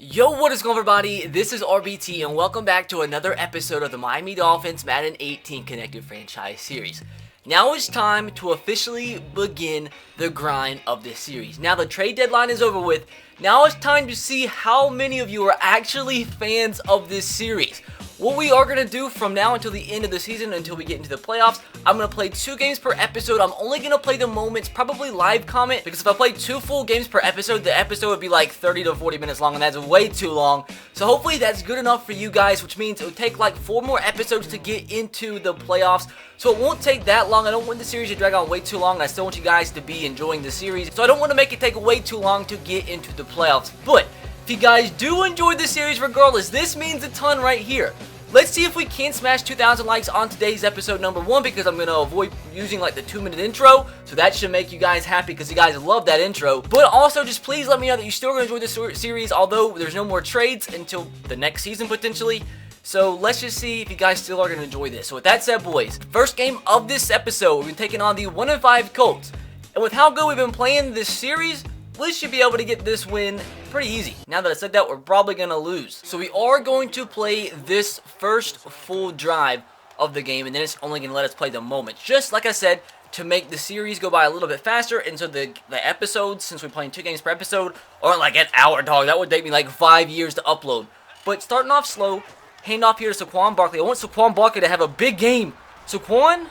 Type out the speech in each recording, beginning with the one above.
Yo, what is going on, everybody? This is RBT, and welcome back to another episode of the Miami Dolphins Madden 18 Connected Franchise Series. Now it's time to officially begin the grind of this series. Now the trade deadline is over with. Now it's time to see how many of you are actually fans of this series. What we are going to do from now until the end of the season, until we get into the playoffs, I'm going to play 2 games per episode. I'm only going to play the moments, probably live comment, because if I play 2 full games per episode, the episode would be like 30 to 40 minutes long, and that's way too long. So hopefully that's good enough for you guys, which means it would take like 4 more episodes to get into the playoffs. So it won't take that long. I don't want the series to drag on way too long, and I still want you guys to be enjoying the series. So I don't want to make it take way too long to get into the playoffs. But if you guys do enjoy the series regardless, this means a ton right here. Let's see if we can smash 2,000 likes on today's episode number 1, because I'm going to avoid using like the 2-minute intro. So that should make you guys happy because you guys love that intro. But also just please let me know that you're still going to enjoy this series, although there's no more trades until the next season potentially. So let's just see if you guys still are going to enjoy this. So with that said, boys, first game of this episode, we've been taking on the 1-5 Colts. And with how good we've been playing this series, we should be able to get this win pretty easy. Now that I said that, we're probably going to lose. So we are going to play this first full drive of the game, and then it's only going to let us play the moments. Just like I said, to make the series go by a little bit faster, and so the episodes, since we're playing 2 games per episode, aren't like an hour, dog. That would take me like 5 years to upload. But starting off slow, hand off here to SAQUON Barkley. I want SAQUON Barkley to have a big game. SAQUON,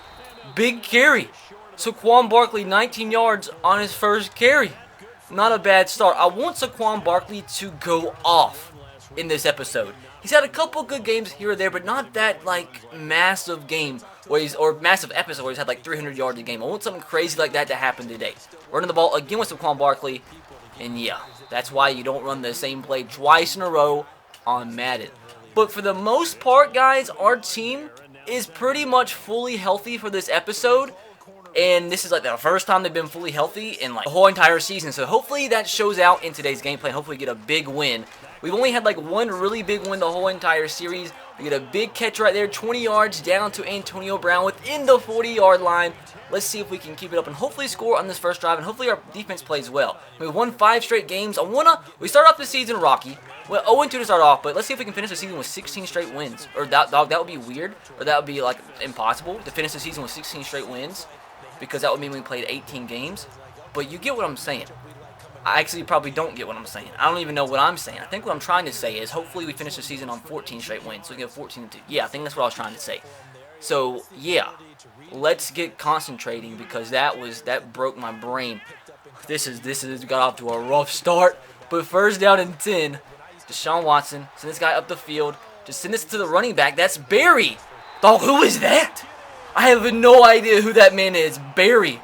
big carry. SAQUON Barkley, 19 yards on his first carry. Not a bad start. I want SAQUON Barkley to go off in this episode. He's had a couple good games here or there, but not that like massive game or massive episode where he's had like 300 yards a game. I want something crazy like that to happen today. Running the ball again with SAQUON Barkley, and yeah, that's why you don't run the same play twice in a row on Madden. But for the most part, guys, our team is pretty much fully healthy for this episode. And this is like the first time they've been fully healthy in like the whole entire season. So hopefully that shows out in today's gameplay. Hopefully we get a big win. We've only had like one really big win the whole entire series. We get a big catch right there, 20 yards down to Antonio Brown within the 40-yard line. Let's see if we can keep it up and hopefully score on this first drive. And hopefully our defense plays well. We've won 5 straight games. We start off the season rocky. Well, 0-2 to start off, but let's see if we can finish the season with 16 straight wins. Or that would be weird. Or that would be like impossible to finish the season with 16 straight wins, because that would mean we played 18 games. But you get what I'm saying. I actually probably don't get what I'm saying. I don't even know what I'm saying. I think what I'm trying to say is hopefully we finish the season on 14 straight wins. So we get 14-2. Yeah, I think that's what I was trying to say. So, yeah. Let's get concentrating, because that broke my brain. This got off to a rough start. But first down and 10. Deshaun Watson. Send this guy up the field. Just send this to the running back. That's Barry. Dog, who is that? I have no idea who that man is. Barry.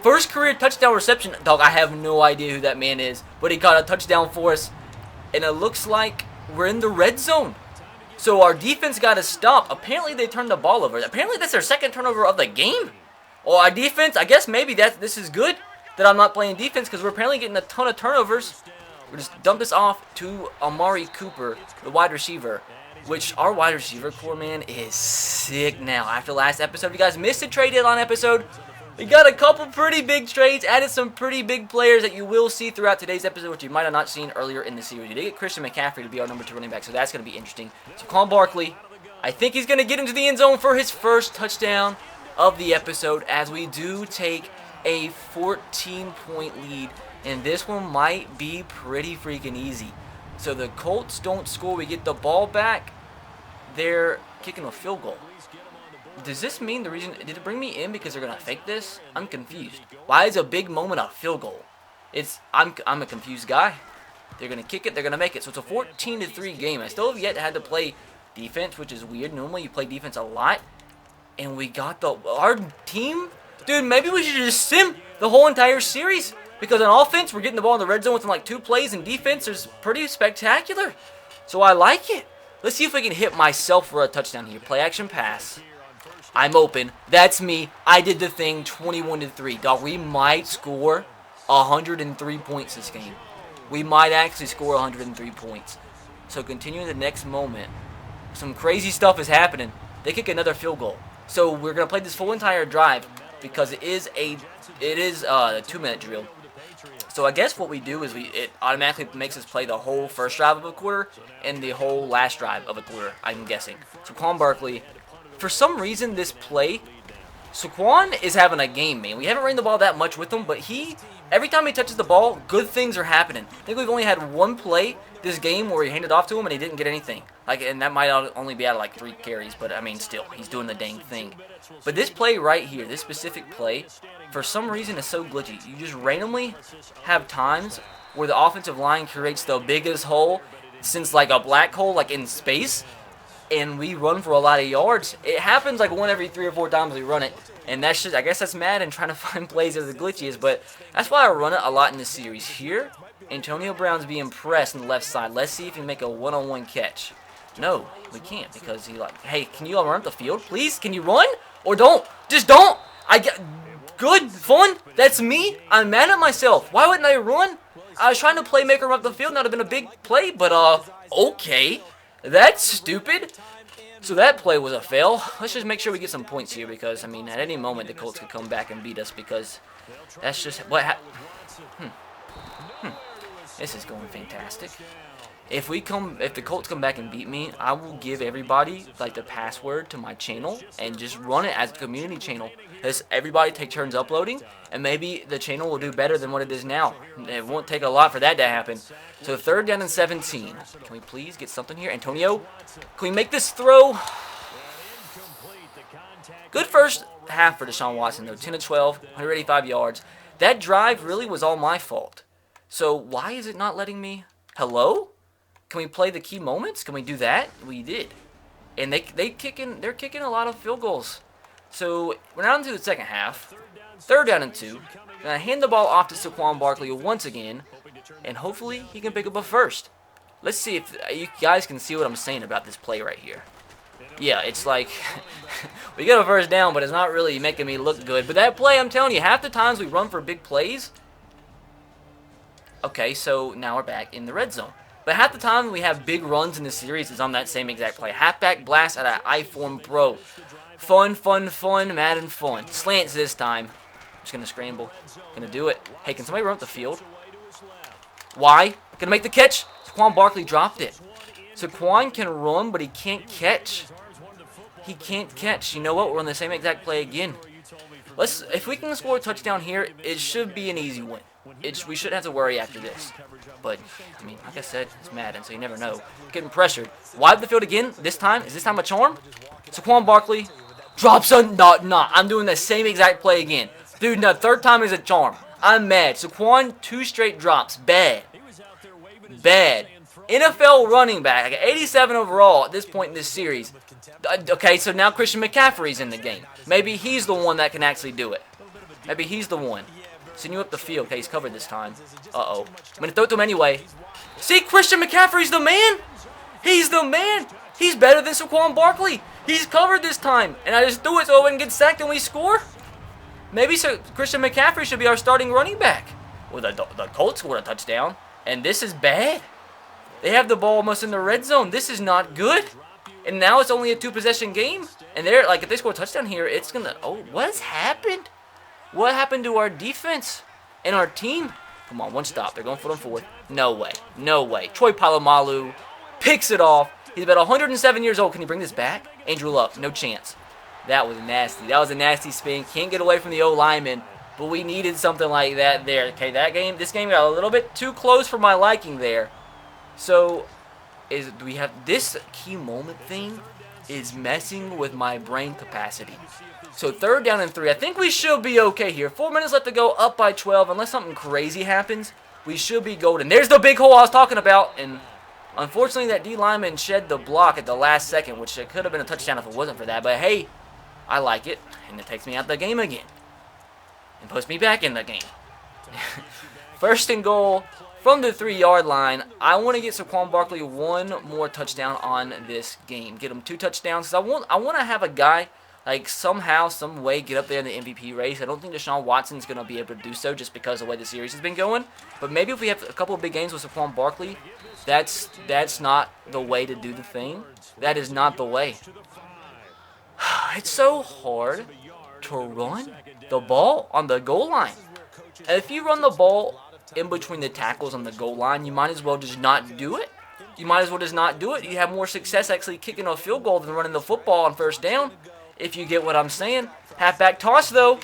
First career touchdown reception. Dog, I have no idea who that man is. But he got a touchdown for us. And it looks like we're in the red zone. So our defense got to stop. Apparently they turned the ball over. Apparently that's their second turnover of the game. Or our defense, I guess maybe this is good that I'm not playing defense, because we're apparently getting a ton of turnovers. We'll just dump this off to Amari Cooper, the wide receiver. Which our wide receiver core, man, is sick now. After last episode, if you guys missed the trade deadline episode, we got a couple pretty big trades, added some pretty big players that you will see throughout today's episode, which you might have not seen earlier in the series. We did get Christian McCaffrey to be our number 2 running back, so that's going to be interesting. So SAQUON Barkley, I think he's going to get into the end zone for his first touchdown of the episode, as we do take a 14-point lead, and this one might be pretty freaking easy. So the Colts don't score. We get the ball back. They're kicking a field goal. Does this mean the reason... Did it bring me in because they're going to fake this? I'm confused. Why is a big moment a field goal? I'm a confused guy. They're going to kick it. They're going to make it. So it's a 14-3 game. I still have yet had to play defense, which is weird. Normally you play defense a lot. And we got our team... Dude, maybe we should just sim the whole entire series. Because on offense, we're getting the ball in the red zone within like 2 plays, and defense is pretty spectacular. So I like it. Let's see if we can hit myself for a touchdown here. Play action pass. I'm open. That's me. I did the thing. 21-3. Dog, we might score 103 points this game. We might actually score 103 points. So continuing the next moment, some crazy stuff is happening. They kick another field goal. So we're going to play this full entire drive, because it is a 2-minute drill. So I guess what we do is it automatically makes us play the whole first drive of a quarter and the whole last drive of a quarter, I'm guessing. Saquon Barkley, for some reason this play, Saquon is having a game, man. We haven't ran the ball that much with him, but every time he touches the ball, good things are happening. I think we've only had one play this game where he handed off to him and he didn't get anything. And that might only be out of like 3 carries, but I mean, still, he's doing the dang thing. But this play right here, this specific play, for some reason is so glitchy. You just randomly have times where the offensive line creates the biggest hole since like a black hole, like in space, and we run for a lot of yards. It happens like 1 every 3 or 4 times we run it, and that's just, I guess that's Madden trying to find plays as the glitchiest, but that's why I run it a lot in this series. Here, Antonio Brown's being pressed on the left side. Let's see if he can make a one-on-one catch. No, we can't because he like, hey, can you run up the field, please? Can you run? Or don't. Just don't. Good, fun. That's me. I'm mad at myself. Why wouldn't I run? I was trying to playmaker run up the field. That would have been a big play, but okay. That's stupid. So that play was a fail. Let's just make sure we get some points here because, I mean, at any moment the Colts could come back and beat us because that's just what happened. This is going fantastic. If the Colts come back and beat me, I will give everybody like the password to my channel and just run it as a community channel. As everybody take turns uploading, and maybe the channel will do better than what it is now. It won't take a lot for that to happen. So 3rd down and 17. Can we please get something here, Antonio? Can we make this throw? Good first half for Deshaun Watson though. 10 of 12, 185 yards. That drive really was all my fault. So why is it not letting me? Hello? Can we play the key moments? Can we do that? We did. And they're kicking a lot of field goals. So we're now into the second half. 3rd down and 2. Gonna hand the ball off to Saquon Barkley once again. And hopefully he can pick up a first. Let's see if you guys can see what I'm saying about this play right here. Yeah, it's like we get a first down, but it's not really making me look good. But that play, I'm telling you, half the times we run for big plays. Okay, so now we're back in the red zone. But half the time we have big runs in the series is on that same exact play. Halfback blast at an I-form bro. Fun, Madden fun. Slants this time. I'm just going to scramble. Going to do it. Hey, can somebody run up the field? Why? Going to make the catch. Saquon Barkley dropped it. Saquon can run, but he can't catch. He can't catch. You know what? We're on the same exact play again. If we can score a touchdown here, it should be an easy win. We shouldn't have to worry after this. But, I mean, like I said, it's Madden, so you never know. Getting pressured. Wide the field again. This time. Is this time a charm? Saquon Barkley drops a... No, I'm doing the same exact play again. Dude, no, 3rd time is a charm. I'm mad. Saquon, 2 straight drops. Bad. NFL running back. Like 87 overall at this point in this series. Okay, so now Christian McCaffrey's in the game. Maybe he's the one that can actually do it. Maybe he's the one. Send you up the field. Okay, he's covered this time. Uh-oh. I'm going to throw it to him anyway. See, Christian McCaffrey's the man. He's the man. He's better than Saquon Barkley. He's covered this time. And I just threw it so I wouldn't get sacked and we score. Maybe Christian McCaffrey should be our starting running back. Well, the Colts scored a touchdown. And this is bad. They have the ball almost in the red zone. This is not good. And now it's only a 2-possession game. And they're like, if they score a touchdown here, it's going to... Oh, what has happened? What happened to our defense and our team? Come on, one stop. They're going for them forward. No way. No way. Troy Polamalu picks it off. He's about 107 years old. Can he bring this back? Andrew Luck, no chance. That was nasty. That was a nasty spin. Can't get away from the O-lineman, but we needed something like that there. Okay, this game got a little bit too close for my liking there. So, do we have this key moment thing is messing with my brain capacity. So 3rd down and 3. I think we should be okay here. 4 minutes left to go, up by 12. Unless something crazy happens, we should be golden. There's the big hole I was talking about. And unfortunately, that D lineman shed the block at the last second, which it could have been a touchdown if it wasn't for that. But hey, I like it. And it takes me out the game again. And puts me back in the game. 1st and goal from the 3-yard line. I want to get Saquon Barkley 1 more touchdown on this game. Get him 2 touchdowns. Because I want to have a guy... like, somehow, some way, get up there in the MVP race. I don't think Deshaun Watson's going to be able to do so just because of the way the series has been going. But maybe if we have a couple of big games with Saquon Barkley, that's not the way to do the thing. That is not the way. It's so hard to run the ball on the goal line. And if you run the ball in between the tackles on the goal line, you might as well just not do it. You might as well just not do it. You have more success actually kicking a field goal than running the football on first down, if you get what I'm saying. Halfback toss, though.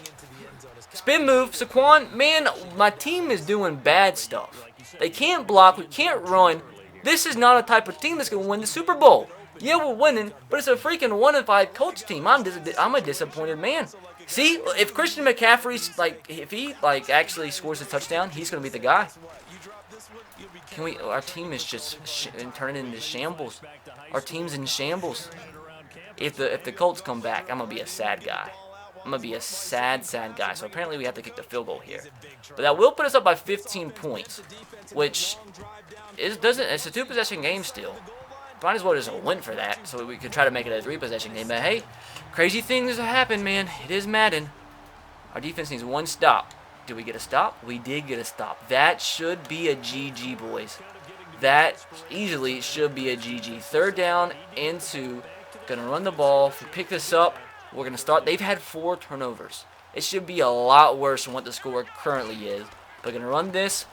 Spin move. Saquon, man, my team is doing bad stuff. They can't block. We can't run. This is not a type of team that's going to win the Super Bowl. Yeah, we're winning, but it's a freaking 1-5 Colts team. I'm a disappointed man. See, if Christian McCaffrey's if he actually scores a touchdown, he's going to be the guy. Our team is just turning into shambles. Our team's in shambles. If the Colts come back, I'm going to be a sad guy. I'm going to be a sad guy. So apparently we have to kick the field goal here. But that will put us up by 15 points, which it's a 2-possession game still. Might as well just win for that so we could try to make it a 3-possession game. But hey, crazy things happen, man. It is Madden. Our defense needs one stop. Did we get a stop? We did get a stop. That should be a GG, boys. That easily should be a GG. 3rd down and 2. Gonna run the ball. If we pick this up, we're gonna start. They've had 4 turnovers. It should be a lot worse than what the score currently is. But gonna run this.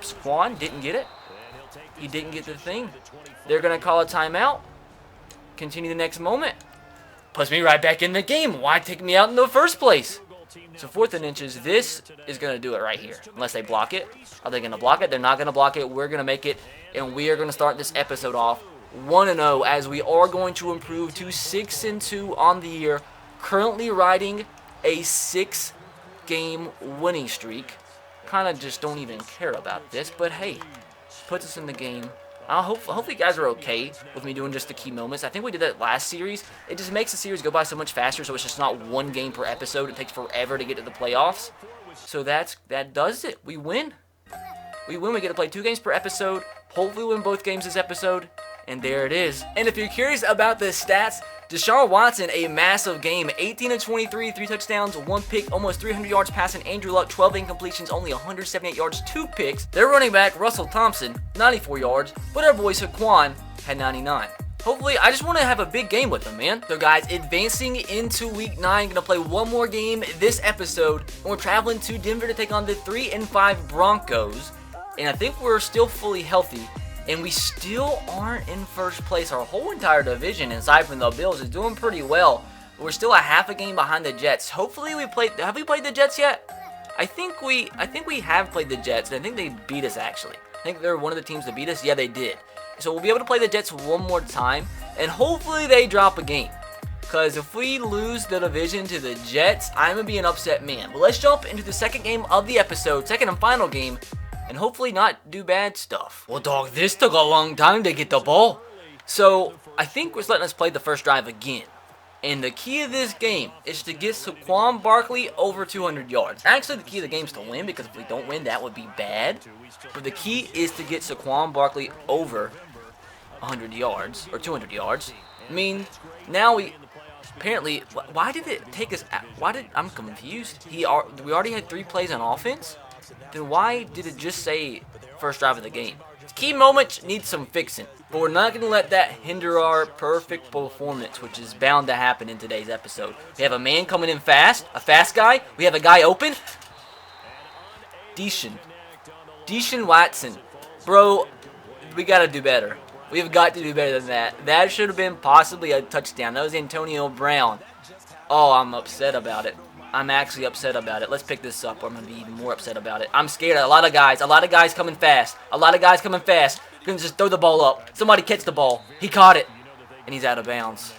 Saquon didn't get it. He didn't get the thing. They're gonna call a timeout. Continue the next moment. Puts me right back in the game. Why take me out in the first place? So 4th and inches. This is gonna do it right here. Unless they block it. Are they gonna block it? They're not gonna block it. We're gonna make it, and we are gonna start this episode off 1-0 as we are going to improve to 6-2 on the year. Currently riding a 6-game winning streak. Kind of just don't even care about this, but hey, puts us in the game. Hopefully you guys are okay with me doing just the key moments. I think we did that last series. It just makes the series go by so much faster, so it's just not 1 game per episode. It takes forever to get to the playoffs. So that does it. We win. We win. We get to play 2 games per episode. Hopefully we win both games this episode. And there it is. And if you're curious about the stats, Deshaun Watson, a massive game. 18 of 23, 3 touchdowns, 1 pick, almost 300 yards passing. Andrew Luck, 12 incompletions, only 178 yards, 2 picks. Their running back, Russell Thompson, 94 yards. But our boy Saquon had 99. Hopefully, I just want to have a big game with them, man. So, guys, advancing into Week 9, going to play one more game this episode. And we're traveling to Denver to take on the 3-5 Broncos. And I think we're still fully healthy. And we still aren't in first place. Our whole entire division, aside from the Bills, is doing pretty well. We're still a half a game behind the Jets. Hopefully have we played the Jets yet? I think we have played the Jets, and I think they beat us, actually. I think they're one of the teams that beat us. Yeah, they did. So we'll be able to play the Jets one more time, and hopefully they drop a game. Because if we lose the division to the Jets, I'm going to be an upset man. But let's jump into the second game of the episode, second and final game, and hopefully not do bad stuff. Well, dog, this took a long time to get the ball. So I think we're letting us play the first drive again. And the key of this game is to get SAQUON Barkley over 200 yards. Actually, the key of the game is to win, because if we don't win, that would be bad. But the key is to get SAQUON Barkley over 100 yards, or 200 yards. I mean, now apparently, why did it take us, I'm confused. We already had 3 plays on offense? Then why did it just say first drive of the game? Key moments need some fixing, but we're not going to let that hinder our perfect performance, which is bound to happen in today's episode. We have a man coming in fast, a fast guy. We have a guy open. Deshaun Watson. Bro, we got to do better. We have got to do better than that. That should have been possibly a touchdown. That was Antonio Brown. Oh, I'm upset about it. I'm actually upset about it. Let's pick this up, or I'm going to be even more upset about it. I'm scared. A lot of guys coming fast. Gonna just throw the ball up. Somebody catch the ball. He caught it, and he's out of bounds.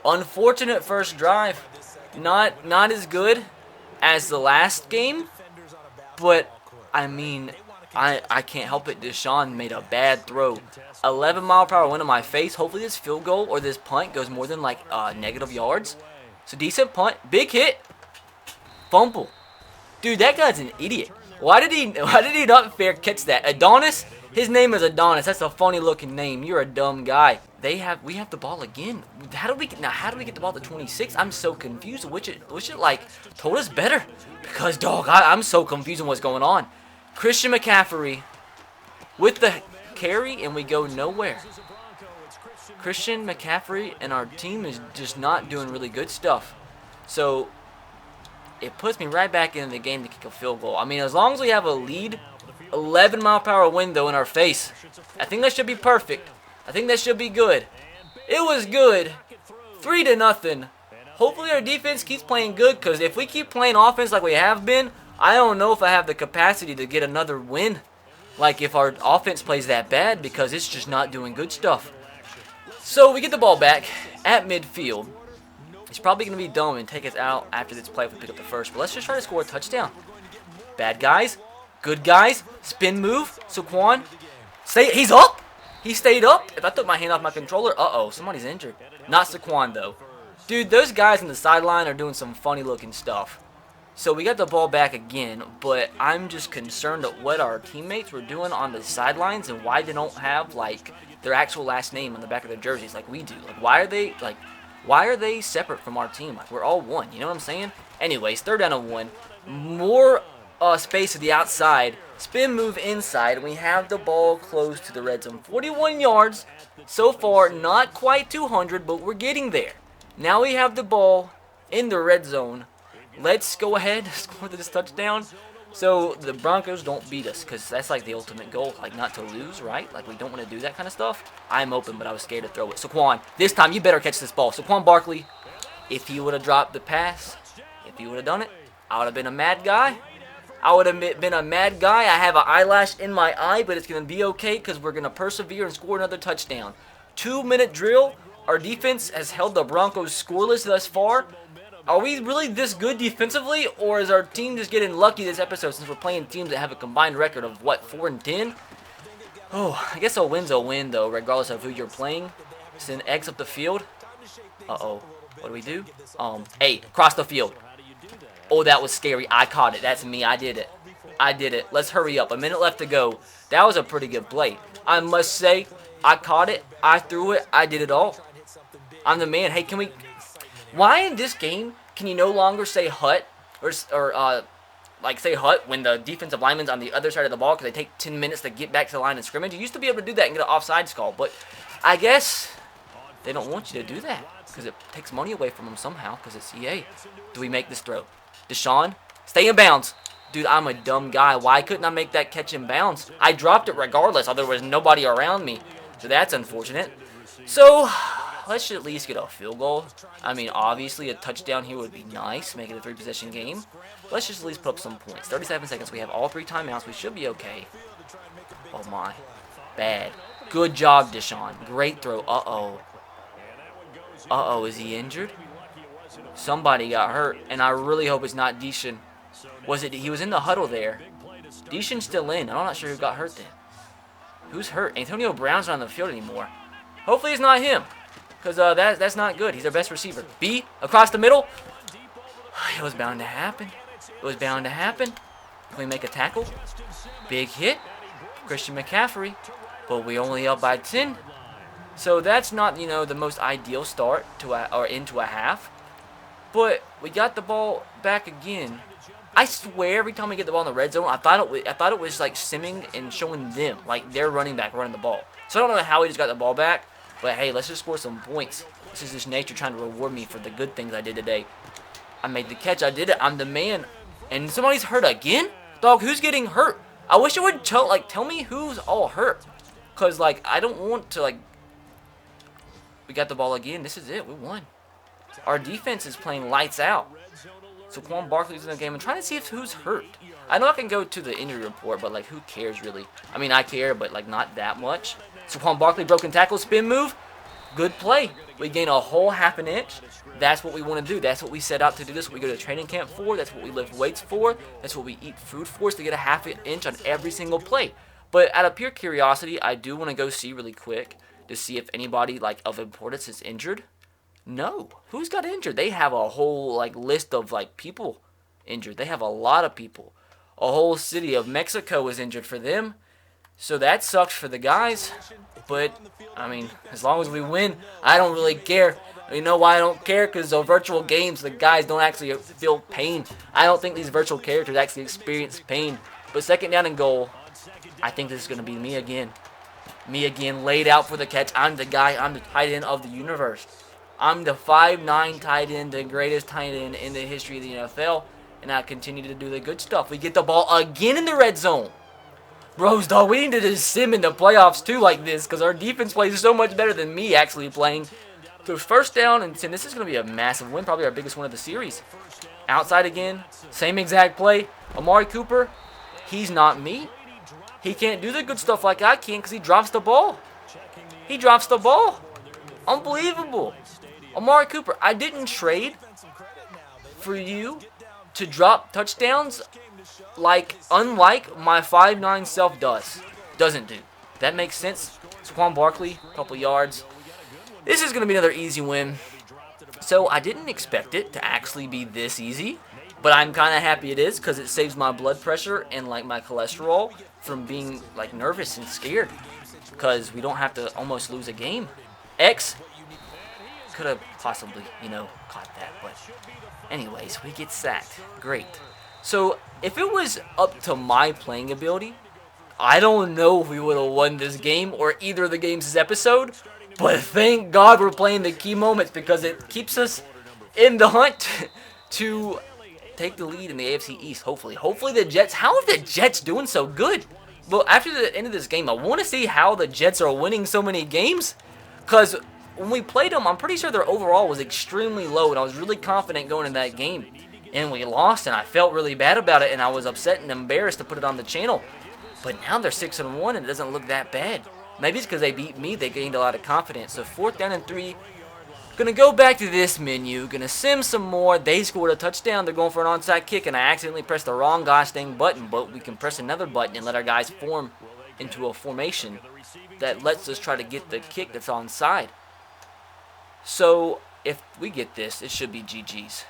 Unfortunate first drive. Not as good as the last game, but I mean, I can't help it. Deshaun made a bad throw. 11-mile-per-hour wind in my face. Hopefully this field goal or this punt goes more than negative yards. So decent punt. Big hit. Fumble. Dude, that guy's an idiot. Why did he not fair catch that? Adonis? His name is Adonis. That's a funny looking name. You're a dumb guy. We have the ball again. How do we get the ball to 26? I'm so confused. Which it told us better. Because dog, I'm so confused on what's going on. Christian McCaffrey with the carry, and we go nowhere. Christian McCaffrey and our team is just not doing really good stuff. So it puts me right back into the game to kick a field goal. I mean, as long as we have a lead, 11-mile-per-hour wind, though, in our face. I think that should be perfect. I think that should be good. It was good. 3-0. Hopefully our defense keeps playing good, because if we keep playing offense like we have been, I don't know if I have the capacity to get another win. Like if our offense plays that bad, because it's just not doing good stuff. So we get the ball back at midfield. He's probably going to be dumb and take us out after this play if we pick up the first. But let's just try to score a touchdown. Bad guys. Good guys. Spin move. Saquon. He's up. He stayed up. If I took my hand off my controller, uh-oh, somebody's injured. Not Saquon, though. Dude, those guys on the sideline are doing some funny-looking stuff. So we got the ball back again, but I'm just concerned at what our teammates were doing on the sidelines and why they don't have, like, their actual last name on the back of their jerseys like we do. Like, why are they separate from our team? Like, we're all one, you know what I'm saying? Anyways, 3rd down and 1. More space to the outside. Spin move inside, and we have the ball close to the red zone. 41 yards. So far, not quite 200, but we're getting there. Now we have the ball in the red zone. Let's go ahead and score this touchdown so the Broncos don't beat us, because that's like the ultimate goal, like not to lose, right? Like we don't want to do that kind of stuff. I'm open, but I was scared to throw it. Saquon, this time you better catch this ball. Saquon Barkley, if he would have dropped the pass, if he would have done it, I would have been a mad guy. I would have been a mad guy. I have an eyelash in my eye, but it's going to be okay because we're going to persevere and score another touchdown. 2-minute drill. Our defense has held the Broncos scoreless thus far. Are we really this good defensively, or is our team just getting lucky this episode since we're playing teams that have a combined record of, what, 4-10? Oh, I guess a win's a win, though, regardless of who you're playing. Send X up the field. Uh-oh. What do we do? Hey, cross the field. Oh, that was scary. I caught it. That's me. I did it. I did it. Let's hurry up. A minute left to go. That was a pretty good play. I must say, I caught it. I threw it. I did it all. I'm the man. Hey, can we... Why in this game can you no longer say hut or say hut when the defensive lineman's on the other side of the ball because they take 10 minutes to get back to the line of scrimmage? You used to be able to do that and get an offsides call, but I guess they don't want you to do that because it takes money away from them somehow because it's EA. Do we make this throw? Deshaun, stay in bounds. Dude, I'm a dumb guy. Why couldn't I make that catch in bounds? I dropped it regardless, although there was nobody around me, so that's unfortunate. So... let's at least get a field goal. I mean, obviously, a touchdown here would be nice, make it a 3-possession game. Let's just at least put up some points. 37 seconds. We have all 3 timeouts. We should be okay. Oh, my. Bad. Good job, Deshaun. Great throw. Uh-oh. Uh-oh, is he injured? Somebody got hurt, and I really hope it's not Deshaun. He was in the huddle there. Deshaun's still in. I'm not sure who got hurt then. Who's hurt? Antonio Brown's not on the field anymore. Hopefully it's not him. Because that's not good. He's our best receiver. B, across the middle. It was bound to happen. It was bound to happen. Can we make a tackle? Big hit. Christian McCaffrey. But we only up by 10. So that's not, the most ideal start to into a half. But we got the ball back again. I swear every time we get the ball in the red zone, I thought it was like simming and showing them, like their running back running the ball. So I don't know how we just got the ball back. But hey, let's just score some points. This is just nature trying to reward me for the good things I did today. I made the catch. I did it. I'm the man. And somebody's hurt again? Dog, who's getting hurt? I wish it would tell me who's all hurt. Because, I don't want to, we got the ball again. This is it. We won. Our defense is playing lights out. Saquon Barkley's in the game. I'm trying to see who's hurt. I know I can go to the injury report, but, who cares, really? I mean, I care, but, not that much. Saquon Barkley, broken tackle, spin move. Good play. We gain a whole half an inch. That's what we want to do. That's what we set out to do. This what we go to training camp for. That's what we lift weights for. That's what we eat food for, is to get a half an inch on every single play. But out of pure curiosity, I do want to go see really quick to see if anybody, of importance is injured. No. Who's got injured? They have a whole, list of, people injured. They have a lot of people. A whole city of Mexico is injured for them. So that sucks for the guys, but, I mean, as long as we win, I don't really care. You know why I don't care? Because the virtual games, the guys don't actually feel pain. I don't think these virtual characters actually experience pain. But 2nd down and goal, I think this is going to be me again. Me again, laid out for the catch. I'm the guy. I'm the tight end of the universe. I'm the 5'9" tight end, the greatest tight end in the history of the NFL, and I continue to do the good stuff. We get the ball again in the red zone. Bros, dog, we need to just sim in the playoffs too like this because our defense plays so much better than me actually playing. So first down and 10. This is going to be a massive win, probably our biggest win of the series. Outside again, same exact play. Amari Cooper, he's not me. He can't do the good stuff like I can because he drops the ball. He drops the ball. Unbelievable. Amari Cooper, I didn't trade for you to drop touchdowns unlike my 5'9" self doesn't do. That makes sense. SAQUON Barkley, a couple yards. This is going to be another easy win. So I didn't expect it to actually be this easy, but I'm kind of happy it is because it saves my blood pressure and like my cholesterol from being like nervous and scared because we don't have to almost lose a game. X could have possibly, caught that, but anyways, we get sacked. Great. So if it was up to my playing ability, I don't know if we would have won this game or either of the games this episode. But thank God we're playing the key moments because it keeps us in the hunt to take the lead in the AFC East, hopefully. Hopefully the Jets, how are the Jets doing so good? Well, after the end of this game, I want to see how the Jets are winning so many games. Because when we played them, I'm pretty sure their overall was extremely low. And I was really confident going into that game. And we lost, and I felt really bad about it. And I was upset and embarrassed to put it on the channel. But now they're 6-1, and it doesn't look that bad. Maybe it's because they beat me, they gained a lot of confidence. So 4th down and 3. Gonna go back to this menu. Gonna sim some more. They scored a touchdown. They're going for an onside kick, and I accidentally pressed the wrong gosh dang button. But we can press another button and let our guys form into a formation that lets us try to get the kick that's onside. So if we get this, it should be GG's.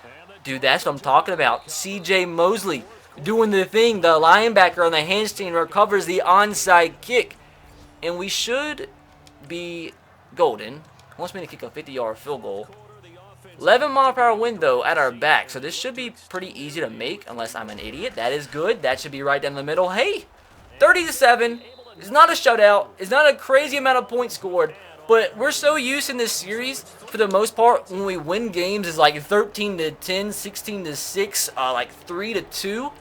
Dude, that's what I'm talking about. CJ Mosley doing the thing. The linebacker on the handstand recovers the onside kick. And we should be golden. Wants me to kick a 50-yard field goal. 11-mile-per-hour wind, though, at our back. So this should be pretty easy to make, unless I'm an idiot. That is good. That should be right down the middle. Hey, 30-7. It's not a shutout. It's not a crazy amount of points scored. But we're so used in this series, for the most part, when we win games, is like 13-10, 16-6, like 3-2.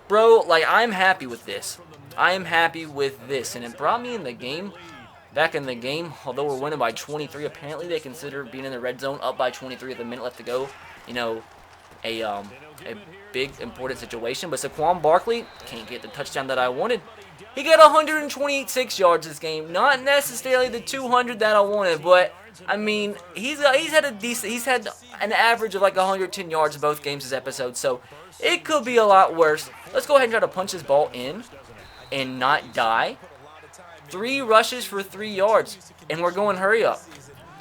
Bro, like, I'm happy with this. I am happy with this, and it brought me in the game, back in the game, although we're winning by 23, apparently they consider being in the red zone up by 23 with a minute left to go, a big, important situation. But SAQUON Barkley can't get the touchdown that I wanted. He got 126 yards this game, not necessarily the 200 that I wanted, but, I mean, he's had an average of like 110 yards in both games this episode, so it could be a lot worse. Let's go ahead and try to punch this ball in and not die. 3 rushes for 3 yards, and we're going hurry up.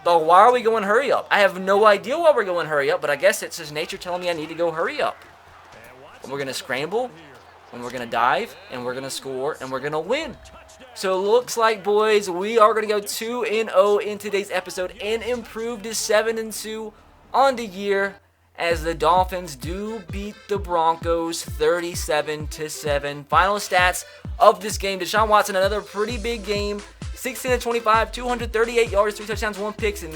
So why are we going hurry up? I have no idea why we're going hurry up, but I guess it's just nature telling me I need to go hurry up. And we're going to scramble, and we're going to dive, and we're going to score, and we're going to win. So it looks like, boys, we are going to go 2-0 in today's episode and improve to 7-2 on the year, as the Dolphins do beat the Broncos 37-7. Final stats of this game: Deshaun Watson, another pretty big game, 16-25, 238 yards, 3 touchdowns, 1 pick, and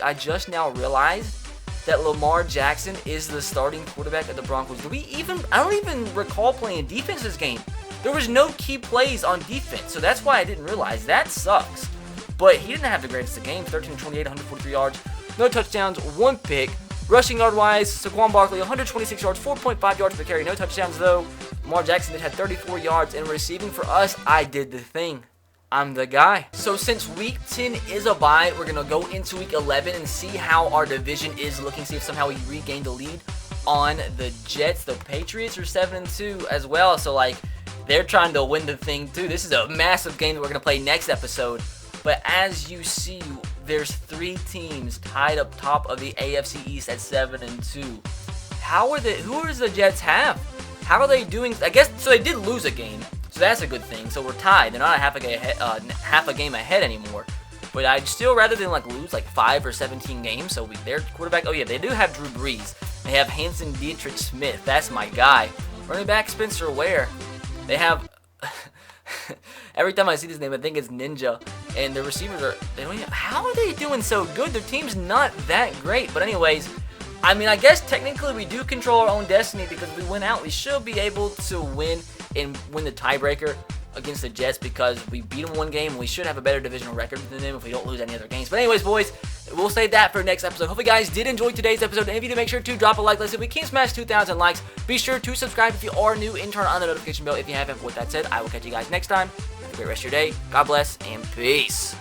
I just now realized that Lamar Jackson is the starting quarterback of the Broncos. I don't even recall playing defense this game. There was no key plays on defense, so that's why I didn't realize. That sucks. But he didn't have the greatest of games, 13-28, 143 yards, no touchdowns, 1 pick. Rushing yard-wise, SAQUON Barkley, 126 yards, 4.5 yards per carry. No touchdowns, though. Lamar Jackson did have 34 yards. And receiving for us, I did the thing. I'm the guy. So since Week 10 is a bye, we're going to go into Week 11 and see how our division is looking. See if somehow we regain the lead on the Jets. The Patriots are 7-2 as well. So, like, they're trying to win the thing, too. This is a massive game that we're going to play next episode. But as you see, there's 3 teams tied up top of the AFC East at 7-2. Who does the Jets have? How are they doing? I guess so. They did lose a game, so that's a good thing. So we're tied. They're not half a game ahead anymore. But I'd still rather than like lose like 5 or 17 games. So their quarterback. Oh yeah, they do have Drew Brees. They have Hanson Dietrich Smith. That's my guy. Running back Spencer Ware. They have. Every time I see this name, I think it's Ninja. And the receivers how are they doing so good? Their team's not that great. But anyways, I mean, I guess technically we do control our own destiny because if we win out, we should be able to win and win the tiebreaker. against the Jets because we beat them one game and we should have a better divisional record than them if we don't lose any other games. But anyways, boys, we'll save that for next episode. Hope you guys did enjoy today's episode. And if you do, make sure to drop a like. Let's see if we can smash 2,000 likes. Be sure to subscribe if you are new and turn on the notification bell if you haven't. With that said, I will catch you guys next time. Have a great rest of your day. God bless and peace.